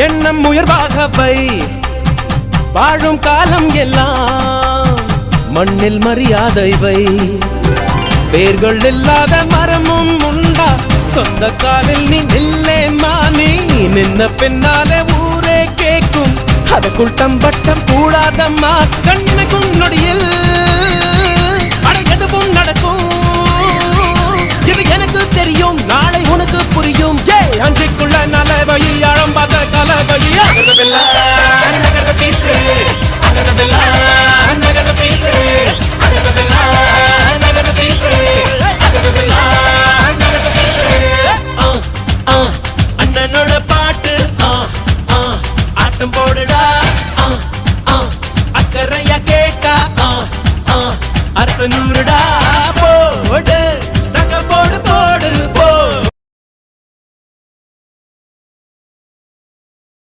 எண்ணம் உயர்வாக வை வாழும் காலம் எல்லாம் மண்ணில் மரியாதை வை வேர்கள் இல்லாத மரமும் உண்டா சொந்த காலில் நீ நில்லே மானி நின்ன பின்னாலே ஊரே கேட்கும் அதற்குள் தம்பட்டம் கூடாதம்மா கண்ணிமைக்கும் நொடியில் எதுவும் நடக்கும் இது எனக்கு தெரியும் நாளை உனக்கு புரியும் அஞ்சிக்குள்ள நலவையில் ஆழம் பார்த்த கலவையில் அண்ணனோட பாட்டு ஆட்டம் போடுடா அக்கறையா கேட்டா அர்த்த நூறுடா